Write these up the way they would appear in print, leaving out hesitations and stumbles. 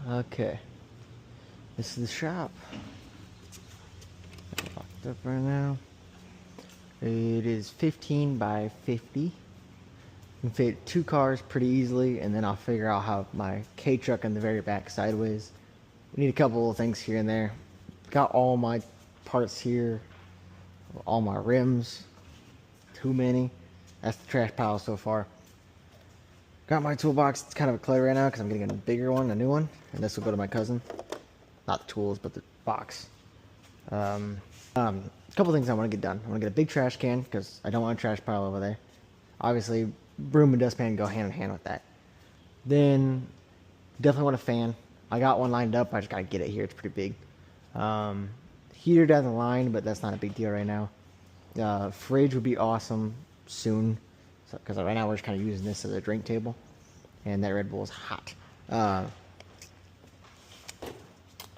Okay, this is the shop. Locked up right now. It is 15 by 50. You can fit 2 cars pretty easily, and then I'll figure out how my K truck in the very back sideways. We need a couple of things here and there. Got all my parts here, all my rims. Too many. That's the trash pile so far. Got my toolbox. It's kind of a clutter right now because I'm getting a bigger one, a new one, and this will go to my cousin. Not the tools, but the box. A couple things I want to get done. I want to get a big trash can because I don't want a trash pile over there. Obviously, broom and dustpan go hand in hand with that. Then, definitely want a fan. I got one lined up. I just gotta get it here. It's pretty big. Heater down the line, but that's not a big deal right now. Fridge would be awesome soon, because right now we're just kind of using this as a drink table, and that Red Bull is hot.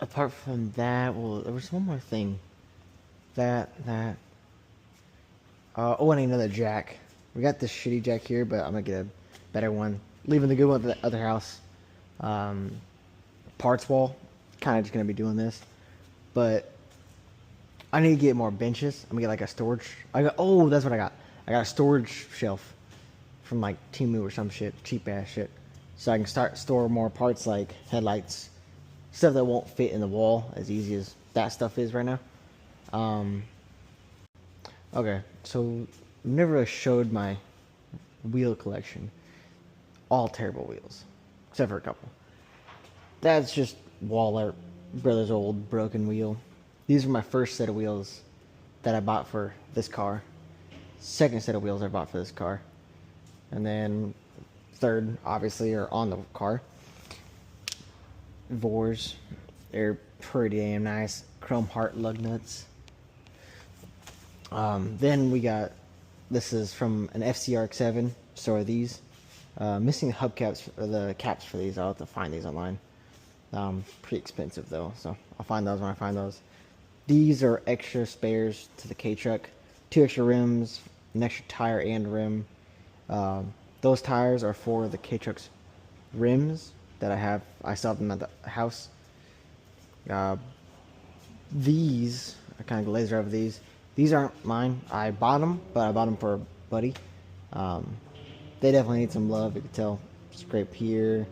Apart from that, well, there was one more thing. Oh, I need another jack. We got this shitty jack here, but I'm gonna get a better one. Leaving the good one at the other house. Parts wall. Kind of just gonna be doing this, but I need to get more benches. I'm gonna get like a storage. Oh, that's what I got. I got a storage shelf from like Temu or some shit, cheap ass shit, so I can store more parts like headlights, stuff that won't fit in the wall as easy as that stuff is right now. Okay, so I've never really showed my wheel collection. All terrible wheels, except for a couple. That's just Waller Brothers' old broken wheel. These are my first set of wheels that I bought for this car. Second set of wheels I bought for this car. And then third, obviously, are on the car. Vors. They're pretty damn nice. Chrome heart lug nuts. Then we got, this is from an FCRX7. So are these. Missing the hubcaps, or the caps for these. I'll have to find these online. Pretty expensive though, so I'll find those when I find those. These are extra spares to the K-Truck. 2 extra rims, an extra tire and rim. Those tires are for the K-Truck's rims that I have. I still have them at the house. These, I kind of glazer over these. These aren't mine. I bought them, but I bought them for a buddy. They definitely need some love. You can tell, scrape here,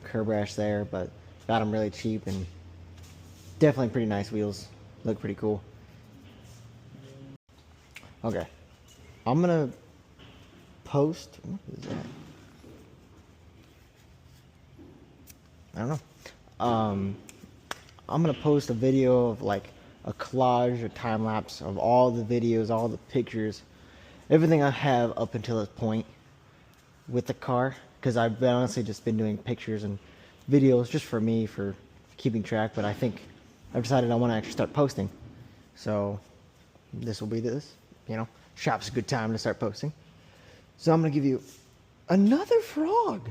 curb rash there, but got them really cheap and definitely pretty nice wheels. Look pretty cool. Okay, I'm gonna post. What is that? I don't know. I'm gonna post a video of like a collage, a time lapse of all the videos, all the pictures, everything I have up until this point with the car, because I've honestly just been doing pictures and videos just for me, for keeping track, but I think I've decided I want to actually start posting. So this will be this, shop's a good time to start posting. So I'm going to give you another frog.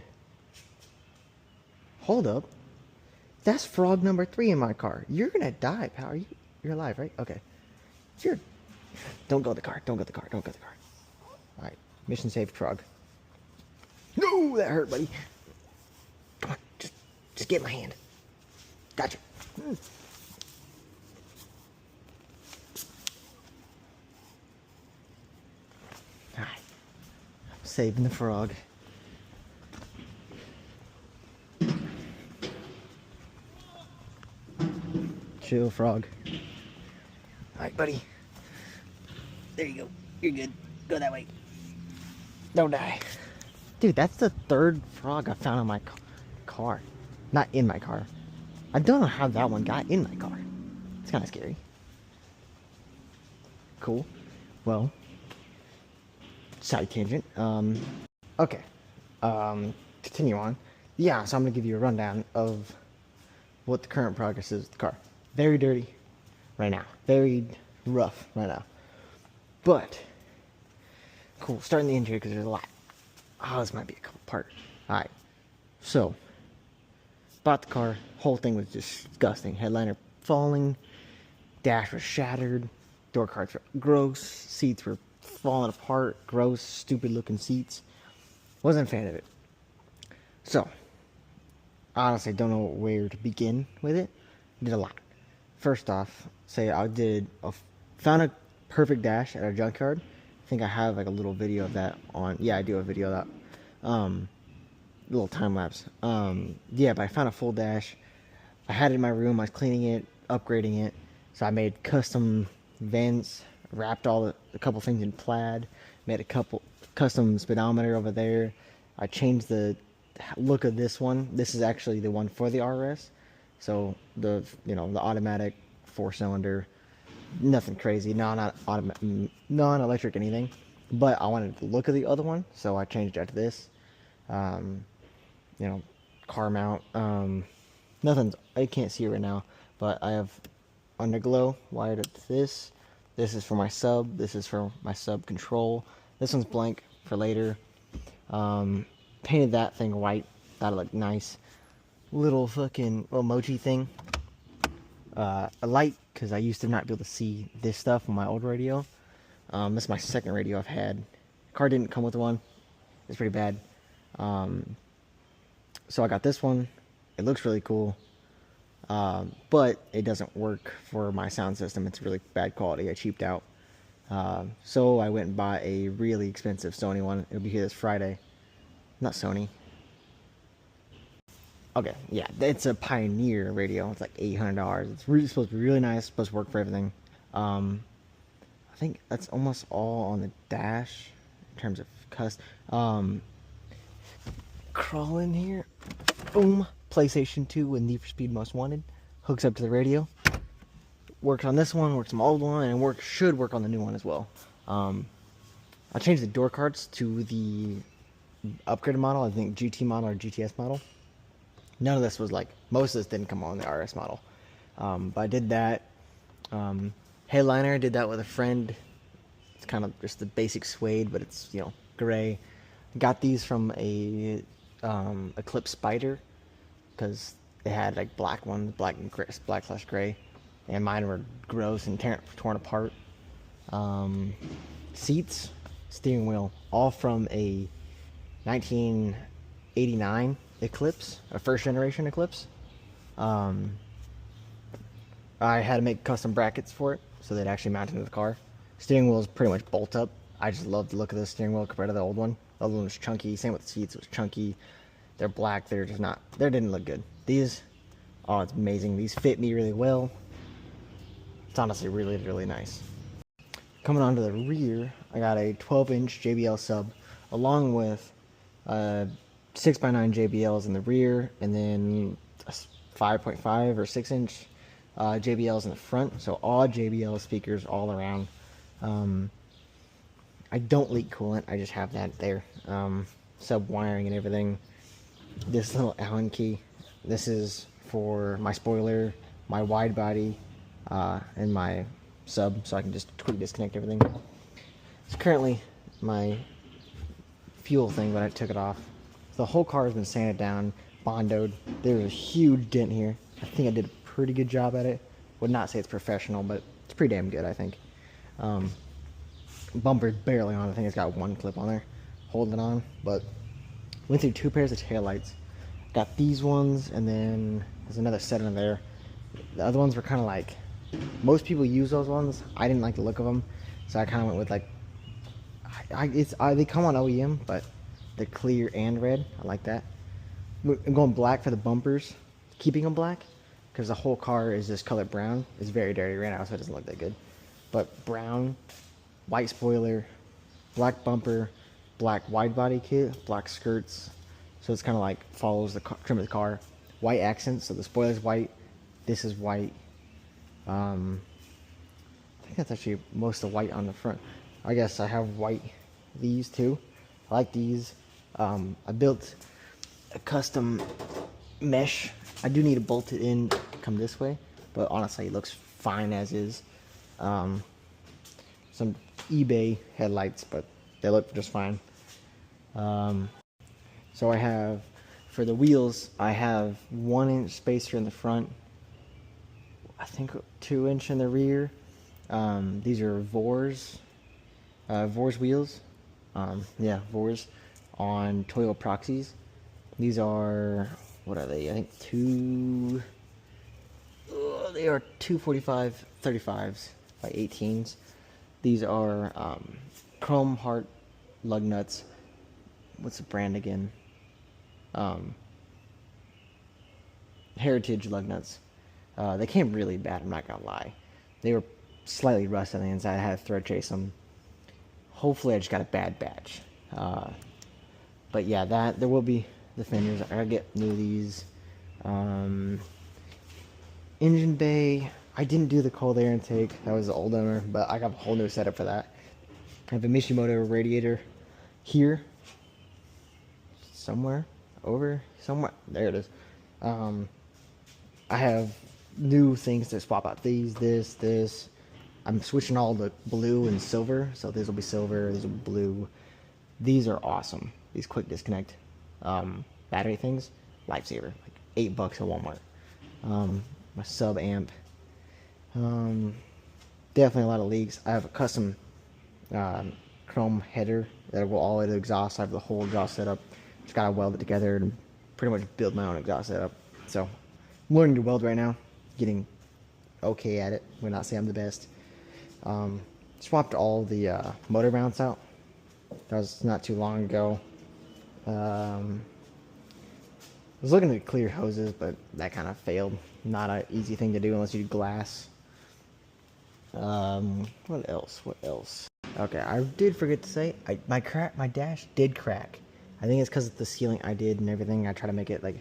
Hold up. That's frog number 3 in my car. You're going to die, pal. You're alive, right? Okay. Don't go to the car. Don't go to the car. Don't go to the car. All right. Mission saved, frog. No, that hurt, buddy. Come on, just get my hand. Gotcha. Alright. Saving the frog. Chill, frog. Alright, buddy. There you go. You're good. Go that way. Don't die. Dude, that's the 3rd frog I found in my car. Not in my car. I don't know how that one got in my car. It's kind of scary. Cool. Well, side tangent. Okay. Continue on. Yeah, so I'm going to give you a rundown of what the current progress is with the car. Very dirty right now. Very rough right now. But, cool. Starting the interior because there's a lot. Oh, this might be a couple parts. Alright. So, bought the car. Whole thing was disgusting. Headliner falling. Dash was shattered. Door cards were gross. Seats were falling apart. Gross, stupid looking seats. Wasn't a fan of it. So, I honestly don't know where to begin with it. I did a lot. First off, say I found a perfect dash at a junkyard. I think I have like a little video of that on. Yeah, I do a video of that. Little time lapse. Yeah, but I found a full dash. I had it in my room. I was cleaning it, upgrading it. So I made custom vents, wrapped a couple things in plaid, made a couple custom speedometer over there. I changed the look of this one. This is actually the one for the RS. So the the automatic 4-cylinder, nothing crazy, non-electric anything. But I wanted the look of the other one, so I changed that to this. Um, you know, car mount. Nothing's, I can't see it right now, but I have underglow wired up to this. This is for my sub. This is for my sub control. This one's blank for later. Painted that thing white. Thought it looked nice. Little fucking emoji thing. A light, because I used to not be able to see this stuff on my old radio. This is my second radio I've had. Car didn't come with one. It's pretty bad. So I got this one. It looks really cool. But it doesn't work for my sound system. It's really bad quality. I cheaped out. So I went and bought a really expensive Sony one. It'll be here this Friday. Not Sony. Okay, yeah, it's a Pioneer radio. It's like $800. It's really supposed to be really nice. Supposed to work for everything. I think that's almost all on the dash in terms of crawl in here. Boom. PlayStation 2 with Need for Speed Most Wanted. Hooks up to the radio. Works on this one, works on my old one, and should work on the new one as well. I changed the door cards to the upgraded model. I think GT model or GTS model. None of this was like, most of this didn't come on the RS model. But I did that. Headliner, did that with a friend. It's kind of just the basic suede, but it's, gray. Got these from a Eclipse Spider, because they had like black ones, black/gray, and mine were gross and torn apart. Seats, steering wheel, all from a 1989 Eclipse, a first generation Eclipse. I had to make custom brackets for it so they'd actually mount into the car. Steering wheel is pretty much bolt up. I just love the look of the steering wheel compared to the old one. The old one was chunky. Same with the seats, it was chunky. They're black. They're just not. They didn't look good. These, oh, it's amazing. These fit me really well. It's honestly really, really nice. Coming onto the rear, I got a 12-inch JBL sub, along with 6x9 JBLs in the rear, and then 5.5 or 6-inch JBLs in the front. So all JBL speakers all around. I don't leak coolant. I just have that there. Sub wiring and everything. This little Allen key. This is for my spoiler, my wide body, and my sub, so I can just quick disconnect everything. It's currently my fuel thing, but I took it off. The whole car has been sanded down, bondoed. There's a huge dent here. I think I did a pretty good job at it. Would not say it's professional, but it's pretty damn good, I think. Bumper's barely on. I think it's got one clip on there holding it on, but went through 2 pairs of taillights. Got these ones, and then there's another set in there. The other ones were kind of like, most people use those ones. I didn't like the look of them, so I kind of went with like, they come on OEM, but they're clear and red. I like that. I'm going black for the bumpers, keeping them black, because the whole car is this color brown. It's very dirty right now, so it doesn't look that good. But brown, white spoiler, black bumper, black wide body kit, black skirts. So it's kind of like follows the trim of the car. White accents, so the spoiler's white. This is white. I think that's actually most of the white on the front. I guess I have white these too. I like these. I built a custom mesh. I do need to bolt it in, come this way, but honestly it looks fine as is. Some eBay headlights, but they look just fine. So I have, for the wheels, I have 1-inch spacer in the front, I think 2-inch in the rear. These are Vors wheels. Yeah, Vors on Toyo Proxies. These are what are they? I think they are 245 35s by 18s. These are chrome heart lug nuts. What's the brand again? Heritage lug nuts. They came really bad, I'm not gonna lie. They were slightly rusted on the inside. I had to thread chase them. Hopefully I just got a bad batch. But yeah, there will be the fenders. I gotta get new of these. Engine bay, I didn't do the cold air intake. That was the old owner, but I got a whole new setup for that. I have a Mishimoto radiator here. Somewhere. There it is. I have new things to swap out. This. I'm switching all the blue and silver. So this will be silver, these will be blue. These are awesome. These quick disconnect battery things. Lifesaver. Like $8 at Walmart. My sub amp. Definitely a lot of leaks. I have a custom chrome header that will all the way to the exhaust. I have the whole exhaust setup. Just gotta weld it together and pretty much build my own exhaust setup. So I'm learning to weld right now, getting okay at it. I'm not say I'm the best. Swapped all the motor mounts out. That was not too long ago. I was looking at clear hoses, but that kind of failed. Not an easy thing to do unless you do glass. What else? Okay, I did forget to say, my dash did crack. I think it's because of the sealing I did and everything. I try to make it like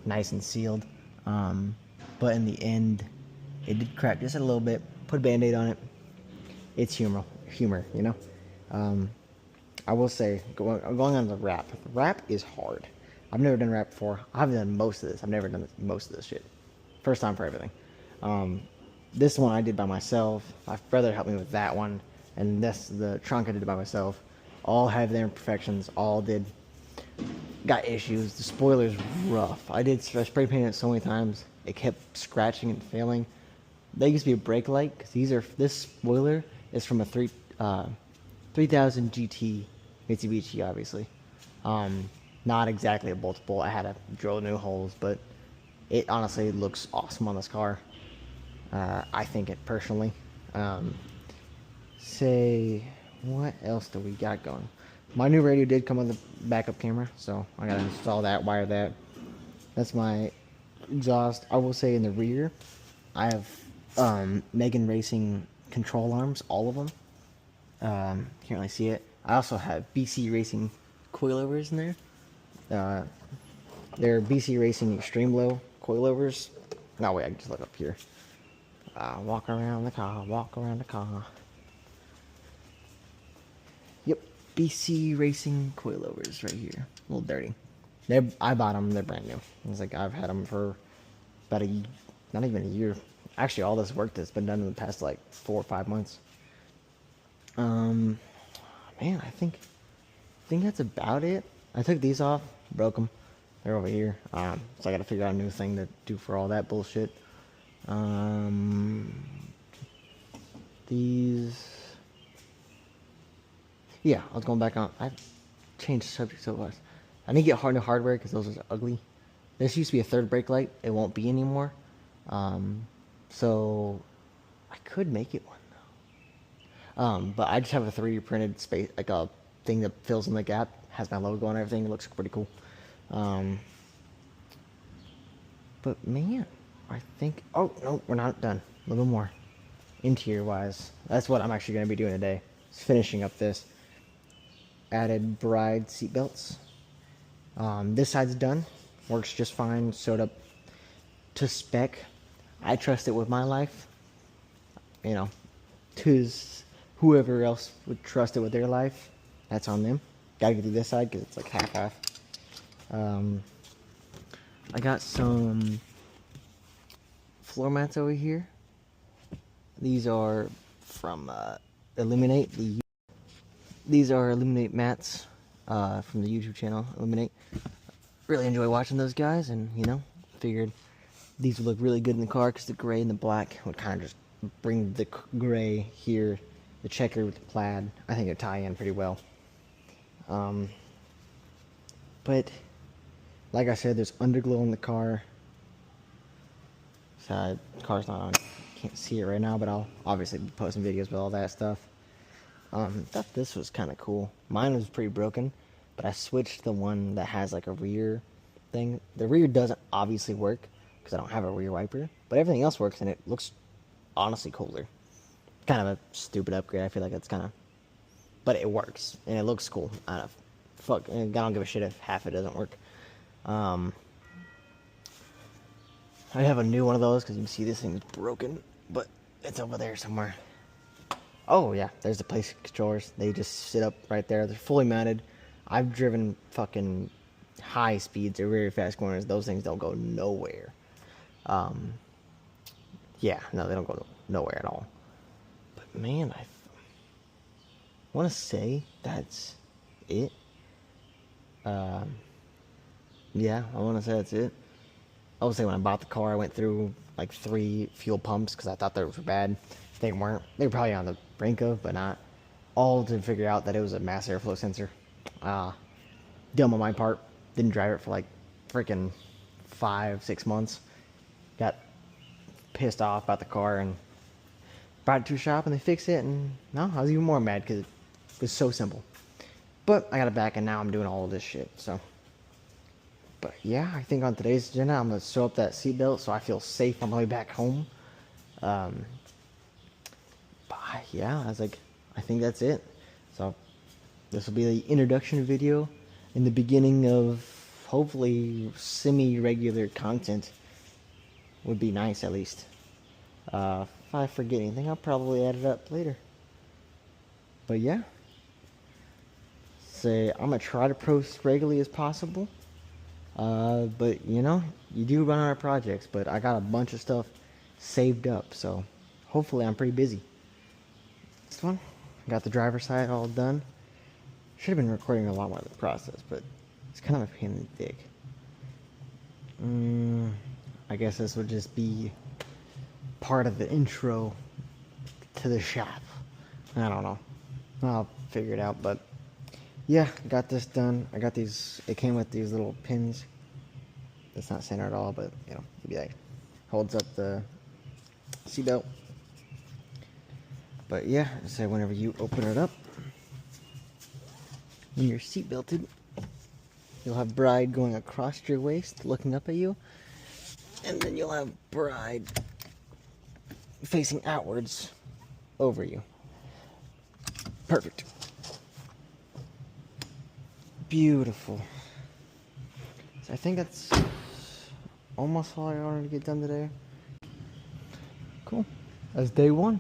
nice and sealed. But in the end, it did crack just a little bit. Put a band-aid on it. It's humor, you know? I will say, going on the wrap. Wrap is hard. I've never done wrap before. I haven't done most of this. I've never done most of this shit. First time for everything. This one I did by myself. My brother helped me with that one. And the trunk I did by myself. All have their imperfections. All got issues. The spoiler's rough. I spray painted it so many times. It kept scratching and failing. They used to be a brake light. Because this spoiler is from a 3000 GT Mitsubishi, obviously. Not exactly a bolt to bolt. I had to drill new holes, but it honestly looks awesome on this car. I think it personally. What else do we got going? My new radio did come with a backup camera, so I gotta install that, wire that. That's my exhaust. I will say in the rear, I have Megan Racing control arms, all of them. Can't really see it. I also have BC Racing coilovers in there. They're BC Racing Extreme Low coilovers. No, wait, I can just look up here. Walk around the car. Yep, BC Racing coilovers right here. A little dirty. I bought them. They're brand new. It's like I've had them for about not even a year. Actually, all this work that's been done in the past like 4 or 5 months. Man, I think that's about it. I took these off, broke them. They're over here. So I got to figure out a new thing to do for all that bullshit. These. Yeah, I was going back on. I've changed the subject so much. I need to get new hardware because those are ugly. This used to be a third brake light. It won't be anymore. So I could make it one though. But I just have a 3D printed space, like a thing that fills in the gap, has my logo and everything. It looks pretty cool. But man, I think. Oh no, we're not done. A little more. Interior wise, that's what I'm actually going to be doing today. Is finishing up this. Added bride seat belts. This side's done. Works just fine. Sewed up to spec. I trust it with my life. You know, whoever else would trust it with their life, that's on them. Gotta get through this side because it's like half. I got some floor mats over here. These are from Illuminate. These are Illuminate mats from the YouTube channel Illuminate. Really enjoy watching those guys, and you know, figured these would look really good in the car because the gray and the black would kind of just bring the gray here, the checker with the plaid. I think it tie in pretty well. But Like I said, there's underglow in the car. So the car's not on. Can't see it right now, but I'll obviously be posting videos with all that stuff. Thought this was kind of cool. Mine was pretty broken, but I switched the one that has like a rear thing. The rear doesn't obviously work because I don't have a rear wiper, but everything else works and it looks honestly cooler. Kind of a stupid upgrade. I feel like it's kind of, but it works and it looks cool. I don't give a shit if half it doesn't work. I have a new one of those because you can see this thing's broken, but it's over there somewhere. Oh yeah, there's the place controllers. They just sit up right there. They're fully mounted. I've driven fucking high speeds or very fast corners. Those things don't go nowhere. Yeah, no, they don't go nowhere at all. But man, I want to say that's it. Yeah, I want to say that's it. I would say when I bought the car, I went through like 3 fuel pumps because I thought those were bad. They weren't. They were probably on the brink of, but not. All to figure out that it was a mass airflow sensor. Dumb on my part. Didn't drive it for like freaking 5-6 months. Got pissed off about the car and brought it to a shop and they fixed it. And no, I was even more mad because it was so simple. But I got it back and now I'm doing all of this shit. So, but yeah, I think on today's agenda, I'm gonna sew up that seatbelt so I feel safe on the way back home. But yeah, I think that's it. So this will be the introduction video in the beginning of hopefully semi-regular content. Would be nice at least. If I forget anything, I'll probably add it up later. But yeah, I'm gonna try to post regularly as possible. But you know, you do run out of projects, but I got a bunch of stuff saved up, so hopefully I'm pretty busy. This one, got the driver's side all done. Should have been recording a lot more of the process, but it's kind of a pain in the dick. I guess this would just be part of the intro to the shop. I don't know. I'll figure it out, but yeah, got this done. I got these, it came with these little pins. It's not center at all, but you know, it'd be like, holds up the seatbelt. But yeah, so whenever you open it up, when you're seatbelted, you'll have bride going across your waist, looking up at you, and then you'll have bride facing outwards over you. Perfect. Beautiful. So I think that's almost all I wanted to get done today. Cool. That's day 1.